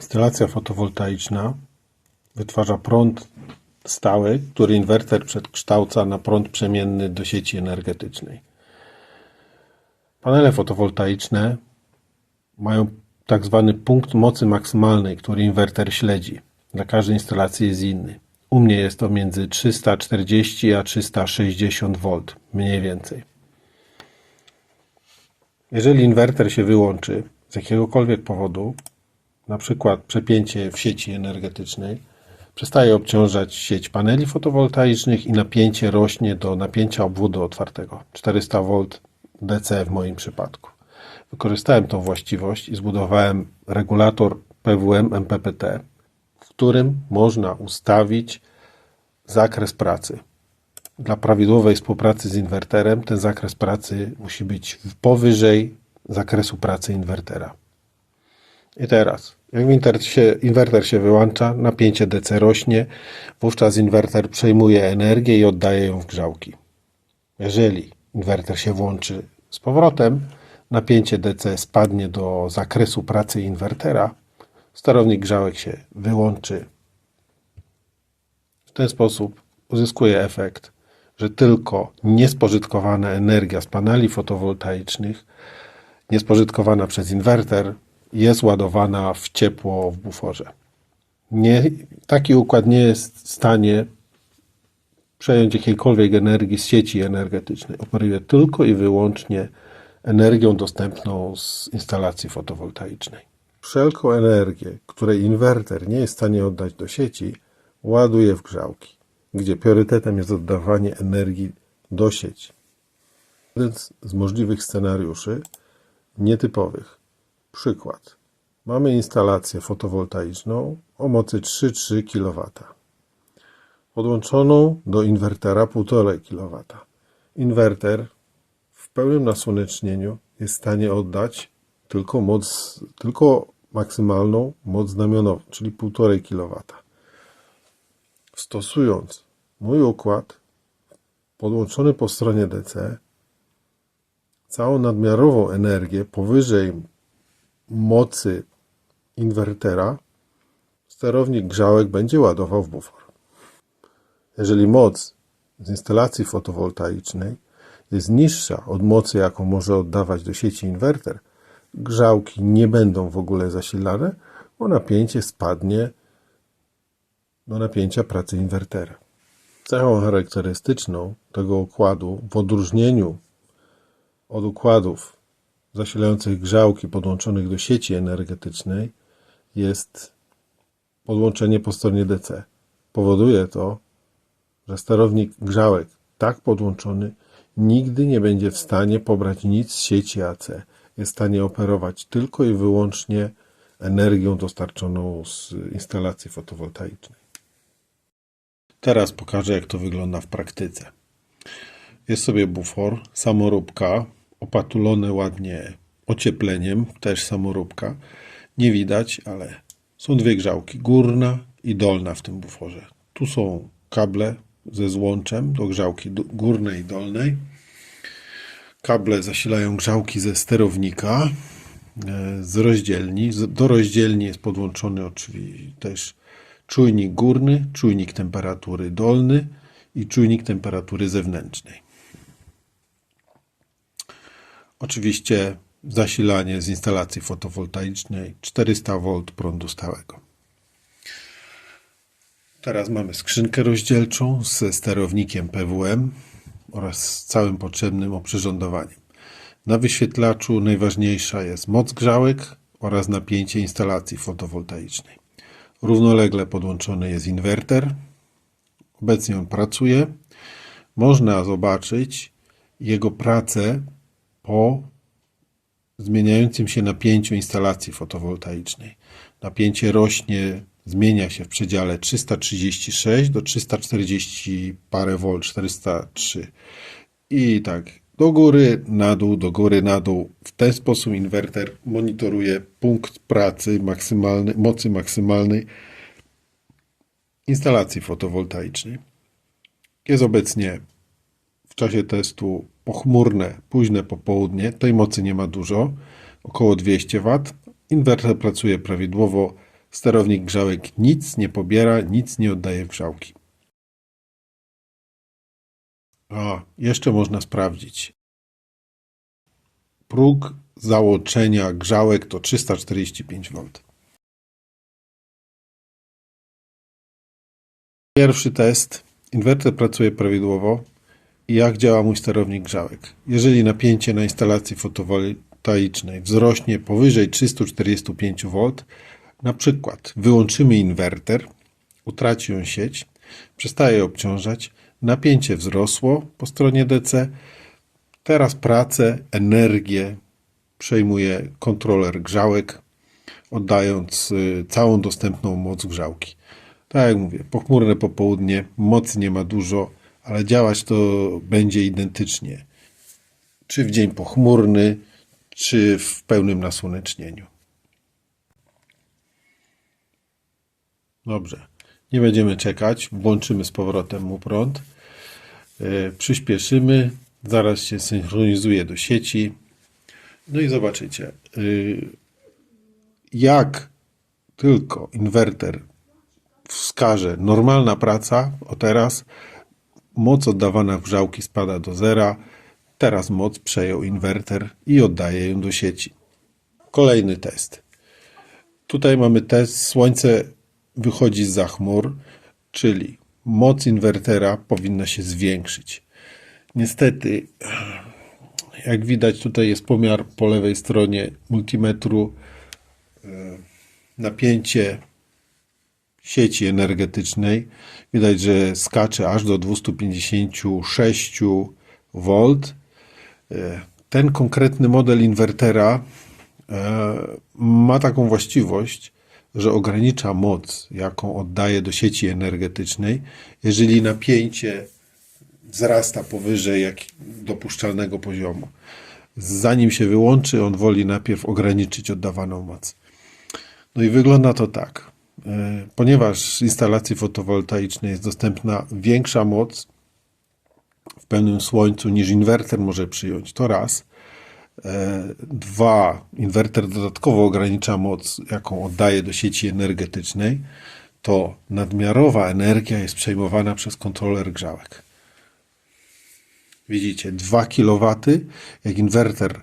Instalacja fotowoltaiczna wytwarza prąd stały, który inwerter przekształca na prąd przemienny do sieci energetycznej. Panele fotowoltaiczne mają tak zwany punkt mocy maksymalnej, który inwerter śledzi. Dla każdej instalacji jest inny. U mnie jest to między 340 a 360 V, mniej więcej. Jeżeli inwerter się wyłączy z jakiegokolwiek powodu, na przykład przepięcie w sieci energetycznej, przestaje obciążać sieć paneli fotowoltaicznych i napięcie rośnie do napięcia obwodu otwartego, 400 V DC w moim przypadku. Wykorzystałem tą właściwość i zbudowałem regulator PWM MPPT, w którym można ustawić zakres pracy. Dla prawidłowej współpracy z inwerterem ten zakres pracy musi być powyżej zakresu pracy inwertera. I teraz, jak inwerter się wyłącza, napięcie DC rośnie, wówczas inwerter przejmuje energię i oddaje ją w grzałki. Jeżeli inwerter się włączy z powrotem, napięcie DC spadnie do zakresu pracy inwertera, sterownik grzałek się wyłączy. W ten sposób uzyskuje efekt, że tylko niespożytkowana energia z paneli fotowoltaicznych, niespożytkowana przez inwerter, jest ładowana w ciepło w buforze. Taki układ nie jest w stanie przejąć jakiejkolwiek energii z sieci energetycznej. Operuje tylko i wyłącznie energią dostępną z instalacji fotowoltaicznej. Wszelką energię, której inwerter nie jest w stanie oddać do sieci, ładuje w grzałki, gdzie priorytetem jest oddawanie energii do sieci. Jeden z możliwych scenariuszy nietypowych. Przykład. Mamy instalację fotowoltaiczną o mocy 3,3 kW. Podłączoną do inwertera 1,5 kW. Inwerter w pełnym nasłonecznieniu jest w stanie oddać tylko maksymalną moc znamionową, czyli 1,5 kW. Stosując mój układ podłączony po stronie DC, całą nadmiarową energię powyżej mocy inwertera sterownik grzałek będzie ładował w bufor. Jeżeli moc z instalacji fotowoltaicznej jest niższa od mocy, jaką może oddawać do sieci inwerter, grzałki nie będą w ogóle zasilane, bo napięcie spadnie do napięcia pracy inwertera. Cechą charakterystyczną tego układu, w odróżnieniu od układów zasilających grzałki podłączonych do sieci energetycznej, jest podłączenie po stronie DC. Powoduje to, że sterownik grzałek tak podłączony nigdy nie będzie w stanie pobrać nic z sieci AC. Jest w stanie operować tylko i wyłącznie energią dostarczoną z instalacji fotowoltaicznej. Teraz pokażę, jak to wygląda w praktyce. Jest sobie bufor, samoróbka, opatulone ładnie ociepleniem, też samoróbka. Nie widać, ale są dwie grzałki, górna i dolna w tym buforze. Tu są kable ze złączem do grzałki górnej i dolnej. Kable zasilają grzałki ze sterownika, z rozdzielni. Do rozdzielni jest podłączony oczywiście też czujnik górny, czujnik temperatury dolny i czujnik temperatury zewnętrznej. Oczywiście zasilanie z instalacji fotowoltaicznej 400 V prądu stałego. Teraz mamy skrzynkę rozdzielczą ze sterownikiem PWM oraz z całym potrzebnym oprzyrządowaniem. Na wyświetlaczu najważniejsza jest moc grzałek oraz napięcie instalacji fotowoltaicznej. Równolegle podłączony jest inwerter. Obecnie on pracuje. Można zobaczyć jego pracę po zmieniającym się napięciu instalacji fotowoltaicznej. Napięcie rośnie, zmienia się w przedziale 336 do 340 parę V, 403. I tak do góry, na dół, do góry, na dół. W ten sposób inwerter monitoruje punkt pracy mocy maksymalnej instalacji fotowoltaicznej. Jest obecnie w czasie testu pochmurne, późne popołudnie. Tej mocy nie ma dużo, około 200 W. Inwerter pracuje prawidłowo, sterownik grzałek nic nie pobiera, nic nie oddaje w grzałki. A, jeszcze można sprawdzić. Próg załączenia grzałek to 345V. Pierwszy test. Inwerter pracuje prawidłowo. I jak działa mój sterownik grzałek? Jeżeli napięcie na instalacji fotowoltaicznej wzrośnie powyżej 345V, na przykład wyłączymy inwerter, utraci on sieć, przestaje obciążać, napięcie wzrosło po stronie DC, teraz pracę, energię przejmuje kontroler grzałek, oddając całą dostępną moc grzałki. Tak jak mówię, pochmurne popołudnie, mocy nie ma dużo, ale działać to będzie identycznie. Czy w dzień pochmurny, czy w pełnym nasłonecznieniu. Dobrze, nie będziemy czekać, włączymy z powrotem mu prąd, przyspieszymy, zaraz się synchronizuje do sieci. No i zobaczycie, jak tylko inwerter wskaże normalna praca, o teraz moc oddawana w grzałki spada do zera, teraz moc przejął inwerter i oddaje ją do sieci. Kolejny test. Tutaj mamy test, słońce wychodzi zza chmur, czyli moc inwertera powinna się zwiększyć. Niestety, jak widać, tutaj jest pomiar po lewej stronie multimetru, napięcie sieci energetycznej. Widać, że skacze aż do 256V. Ten konkretny model inwertera ma taką właściwość, że ogranicza moc, jaką oddaje do sieci energetycznej, jeżeli napięcie wzrasta powyżej dopuszczalnego poziomu. Zanim się wyłączy, on woli najpierw ograniczyć oddawaną moc. No i wygląda to tak. Ponieważ z instalacji fotowoltaicznej jest dostępna większa moc w pełnym słońcu niż inwerter może przyjąć, to raz. Dwa, inwerter dodatkowo ogranicza moc, jaką oddaje do sieci energetycznej, to nadmiarowa energia jest przejmowana przez kontroler grzałek. Widzicie, 2 kW, jak inwerter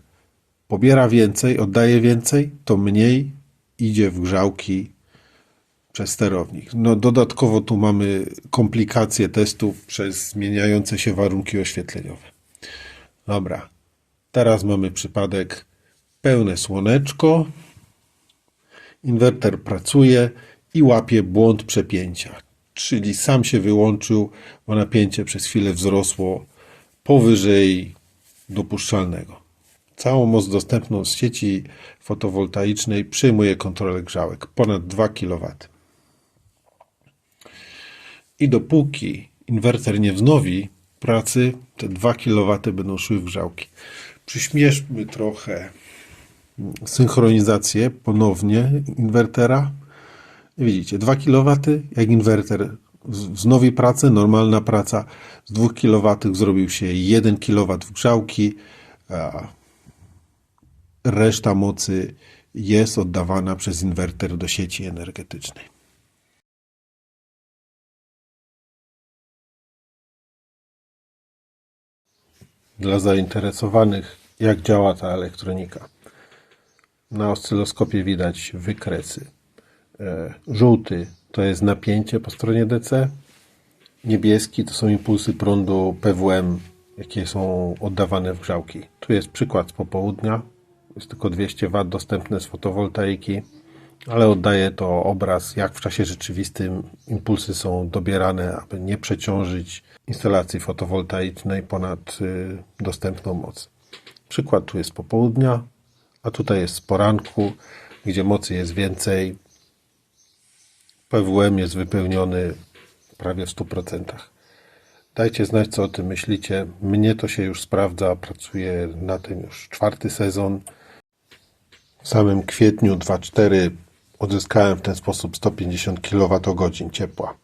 pobiera więcej, oddaje więcej, to mniej idzie w grzałki przez sterownik. No, dodatkowo tu mamy komplikacje testów przez zmieniające się warunki oświetleniowe. Dobra, teraz mamy przypadek pełne słoneczko. Inwerter pracuje i łapie błąd przepięcia, czyli sam się wyłączył, bo napięcie przez chwilę wzrosło powyżej dopuszczalnego. Całą moc dostępną z sieci fotowoltaicznej przyjmuje kontroler grzałek, ponad 2 kW. I dopóki inwerter nie wznowi pracy, te 2 kW będą szły w grzałki. Przyspieszmy trochę synchronizację ponownie inwertera. Widzicie, 2 kW, jak inwerter wznowi pracę, normalna praca z 2 kW zrobił się 1 kW w grzałki, a reszta mocy jest oddawana przez inwerter do sieci energetycznej. Dla zainteresowanych, jak działa ta elektronika. Na oscyloskopie widać wykresy. Żółty to jest napięcie po stronie DC, niebieski to są impulsy prądu PWM, jakie są oddawane w grzałki. Tu jest przykład z popołudnia, jest tylko 200 W dostępne z fotowoltaiki, ale oddaje to obraz, jak w czasie rzeczywistym impulsy są dobierane, aby nie przeciążyć instalacji fotowoltaicznej ponad dostępną moc. Przykład tu jest z popołudnia, a tutaj jest z poranku, gdzie mocy jest więcej. PWM jest wypełniony prawie w 100%. Dajcie znać, co o tym myślicie. Mnie to się już sprawdza, pracuję na tym już 4. sezon. W samym kwietniu 2024 odzyskałem w ten sposób 150 kWh ciepła.